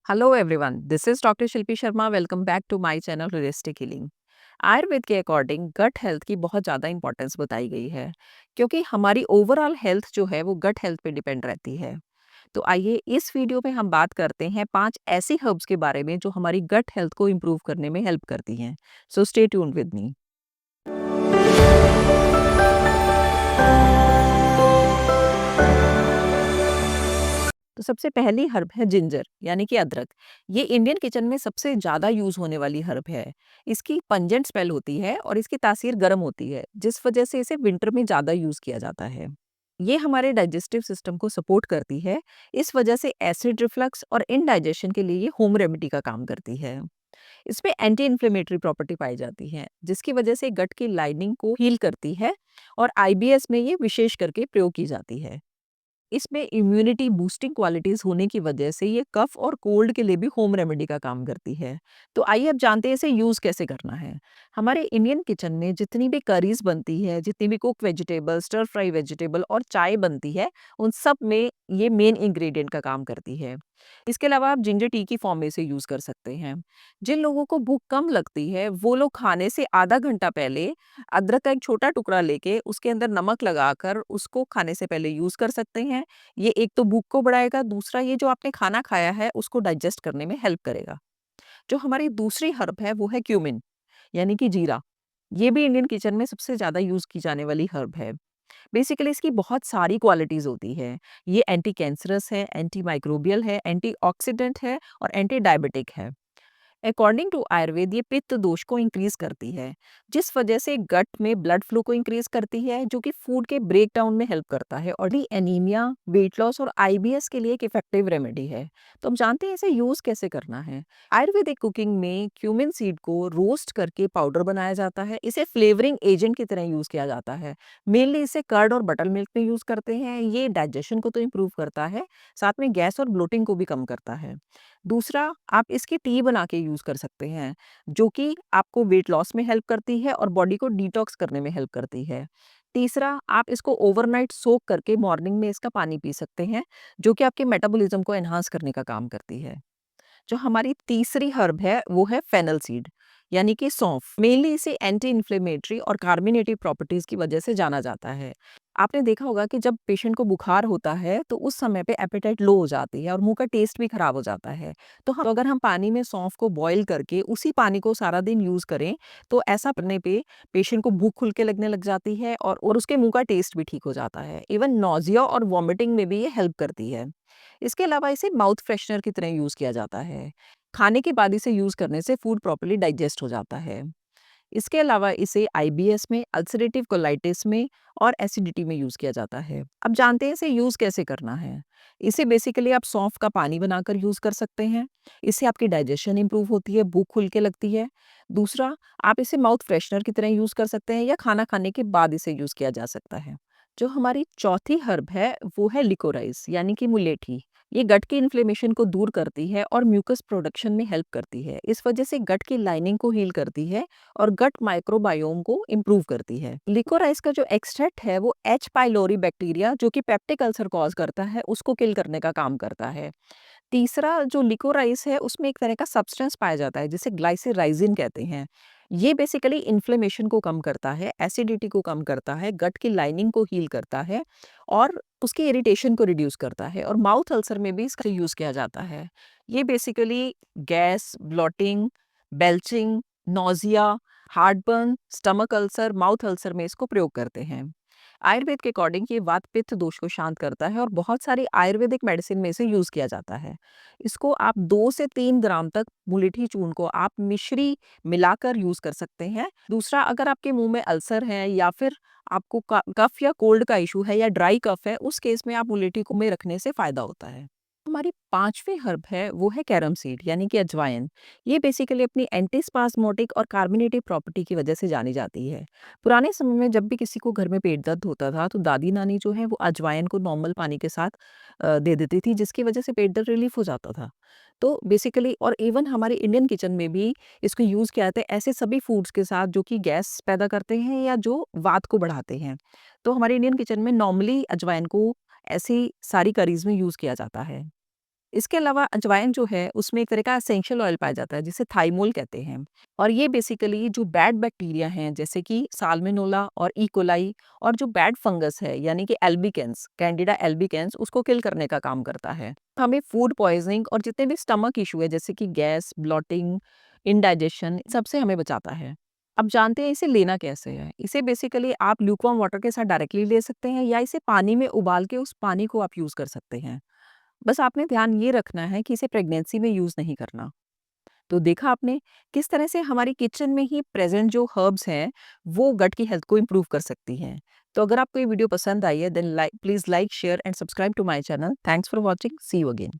Hello everyone, this is doctor Shilpi Sharma. Welcome back to my channel holistic healing. Ayurveda के according gut health की बहुत ज़्यादा importance बताई गई है, क्योंकि हमारी ओवरऑल हेल्थ जो है वो गट हेल्थ पे डिपेंड रहती है। तो आइए इस वीडियो में हम बात करते हैं 5 ऐसी हर्ब्स के बारे में जो हमारी गट हेल्थ को इम्प्रूव करने में हेल्प करती हैं। So stay tuned with me. तो सबसे पहली हर्ब है जिंजर यानी कि अदरक। ये इंडियन किचन में सबसे ज़्यादा यूज़ होने वाली हर्ब है। इसकी पंजेंट स्मेल होती है और इसकी तासीर गर्म होती है, जिस वजह से इसे विंटर में ज़्यादा यूज़ किया जाता है। ये हमारे डाइजेस्टिव सिस्टम को सपोर्ट करती है। इस वजह से एसिड रिफ्लक्स और इनडाइजेशन के लिए ये होम रेमेडी का काम करती है। इसमें एंटी इन्फ्लेमेटरी प्रॉपर्टी पाई जाती है, जिसकी वजह से गट की लाइनिंग को हील करती है और आईबीएस में ये विशेष करके प्रयोग की जाती है। इसमें इम्यूनिटी बूस्टिंग क्वालिटीज होने की वजह से ये कफ और कोल्ड के लिए भी होम रेमेडी का काम करती है। तो आइए अब जानते हैं इसे यूज कैसे करना है। हमारे इंडियन किचन में जितनी भी करीज बनती है, जितनी भी cook vegetable, stir fry vegetable और चाय बनती है, उन सब में ये मेन इंग्रेडिएंट का काम करती है। इसके अलावा आप जिंजर टी की फॉर्म में इसे यूज कर सकते हैं। जिन लोगों को भूख कम लगती है, वो लोग खाने से आधा घंटा पहले अदरक का एक छोटा टुकड़ा लेके उसके अंदर नमक लगाकर उसको खाने से पहले यूज कर सकते हैं। ये एक तो भूख को बढ़ाएगा, दूसरा ये जो आपने खाना खाया है उसको डाइजेस्ट करने में हेल्प करेगा। जो हमारी दूसरी हर्ब है वो है क्यूमिन यानी कि जीरा। ये भी इंडियन किचन में सबसे ज़्यादा यूज़ की जाने वाली हर्ब है। बेसिकली इसकी बहुत सारी क्वालिटीज़ होती है। ये एंटी कैंसरस है, एंटी माइक्रोबियल है, एंटीऑक्सीडेंट है और एंटी डायबिटिक है। अकॉर्डिंग टू आयुर्वेद ये पित्त दोष को इंक्रीज करती है, जिस वजह से गट में ब्लड फ्लो को इंक्रीज करती है, जो कि फूड के ब्रेक डाउन में हेल्प करता है और भी एनीमिया, वेट लॉस और आईबीएस के लिए एक इफेक्टिव रेमेडी है। तो हम जानते हैं इसे यूज कैसे करना है। आयुर्वेदिक कुकिंग में क्यूमिन सीड को रोस्ट करके पाउडर बनाया जाता है। इसे फ्लेवरिंग एजेंट की तरह यूज किया जाता है। मेनली इसे कर्ड और बटर मिल्क में यूज करते हैं। ये डाइजेशन को तो इम्प्रूव करता है, साथ में गैस और ब्लोटिंग को भी कम करता है। दूसरा, आप इसकी टी बना के यूज़ कर सकते हैं, जो कि आपको वेट लॉस में हेल्प करती है और बॉडी को डिटॉक्स करने में हेल्प करती है। तीसरा, आप इसको ओवरनाइट सोक करके मॉर्निंग में इसका पानी पी सकते हैं, जो कि आपके मेटाबॉलिज्म को एनहांस करने का काम करती है। जो हमारी तीसरी हर्ब है वो है फेनल सीड यानी कि सौंफ। मेनली इसे एंटी इन्फ्लेमेटरी और कार्मिनेटिव प्रॉपर्टीज की वजह से जाना जाता है। आपने देखा होगा कि जब पेशेंट को बुखार होता है तो उस समय पे एपेटाइट लो हो जाती है और मुंह का टेस्ट भी खराब हो जाता है। तो हम अगर हम पानी में सौंफ को बॉईल करके उसी पानी को सारा दिन यूज करें, तो ऐसा करने पे पेशेंट को भूख खुल के लगने लग जाती है और उसके मुंह का टेस्ट भी ठीक हो जाता है। इवन नोजिया और वॉमिटिंग में भी ये हेल्प करती है। इसके अलावा इसे माउथ फ्रेशनर की तरह यूज़ किया जाता है। खाने के बाद इसे यूज़ करने से फूड प्रॉपर्ली डाइजेस्ट हो जाता है। इसके अलावा इसे आईबीएस में, अल्सरेटिव कोलाइटिस में और एसिडिटी में यूज़ किया जाता है। अब जानते हैं इसे यूज़ कैसे करना है। इसे बेसिकली आप सौंफ का पानी बनाकर यूज़ कर सकते हैं। इससे आपकी डाइजेशन इंप्रूव होती है, भूख खुल के लगती है। दूसरा, आप इसे माउथ फ्रेशनर की तरह यूज़ कर सकते हैं या खाना खाने के बाद इसे यूज़ किया जा सकता है। जो हमारी चौथी हर्ब है वो है लिकोराइस यानी कि मुलेठी। ये गट की इन्फ्लेमेशन को दूर करती है और म्यूकस प्रोडक्शन में हेल्प करती है। इस वजह से गट की लाइनिंग को हील करती है और गट माइक्रोबायोम को इम्प्रूव करती है। लिकोराइस का जो एक्सट्रैक्ट है वो एच पाइलोरी बैक्टीरिया, जो कि पेप्टिक अल्सर कॉज करता है, उसको किल करने का काम करता है। तीसरा, जो लिकोराइस है उसमें एक तरह का सब्सटेंस पाया जाता है जिसे ग्लाइसेराइजिन कहते हैं। ये बेसिकली इन्फ्लेमेशन को कम करता है, एसिडिटी को कम करता है, गट की लाइनिंग को हील करता है और उसके इरिटेशन को रिड्यूस करता है और माउथ अल्सर में भी इसका यूज़ किया जाता है। ये basically gas, blotting, belching, nausea, heartburn, stomach ulcer, mouth ulcer में इसको प्रयोग करते हैं। आयुर्वेद के अकॉर्डिंग ये वात पित्त दोष को शांत करता है और बहुत सारी आयुर्वेदिक मेडिसिन में इसे यूज किया जाता है। इसको आप 2 से 3 ग्राम तक मुलेठी चूर्ण को आप मिश्री मिलाकर यूज कर सकते हैं। दूसरा, अगर आपके मुंह में अल्सर है या फिर आपको कफ या कोल्ड का इशू है या ड्राई कफ है, उस केस में आप मुलेठी को में रखने से फायदा होता है। हमारी पांचवी हर्ब है वो है कैरम सीड यानी कि अजवाइन। ये बेसिकली अपनी एंटीस्पास्मोटिक और कार्मिनेटिव प्रॉपर्टी की वजह से जानी जाती है। पुराने समय में जब भी किसी को घर में पेट दर्द होता था तो दादी नानी जो है वो अजवाइन को नॉर्मल पानी के साथ दे देती थी, जिसकी वजह से पेट दर्द रिलीफ हो जाता था। तो बेसिकली और इवन हमारे इंडियन किचन में भी इसको यूज़ किया जाता है ऐसे सभी फूड्स के साथ जो कि गैस पैदा करते हैं या जो वात को बढ़ाते हैं। तो हमारे इंडियन किचन में नॉर्मली अजवाइन को ऐसी सारी करीज में यूज़ किया जाता है। इसके अलावा अजवाइन जो है उसमें एक तरह का एसेंशियल ऑयल पाया जाता है जिसे थाइमोल कहते हैं और ये बेसिकली जो बैड बैक्टीरिया हैं जैसे कि साल्मोनेला और ई कोलाई और जो बैड फंगस है यानी कि एल्बिकेंस कैंडिडा एल्बिकेंस उसको किल करने का काम करता है। हमें फूड पॉइजनिंग और जितने भी स्टमक इशू है जैसे कि गैस, ब्लॉटिंग, इंडाइजेशन सबसे हमें बचाता है। अब जानते हैं इसे लेना कैसे है। इसे बेसिकली आप ल्यूकवार्म वाटर के साथ डायरेक्टली ले सकते हैं या इसे पानी में उबाल के उस पानी को आप यूज़ कर सकते हैं। बस आपने ध्यान ये रखना है कि इसे प्रेगनेंसी में यूज़ नहीं करना। तो देखा आपने किस तरह से हमारी किचन में ही प्रेज़ेंट जो हर्ब्स हैं, वो गट की हेल्थ को इम्प्रूव कर सकती हैं। तो अगर आपको ये वीडियो पसंद आई है then please like, share and subscribe to my channel. Thanks for watching. See you again.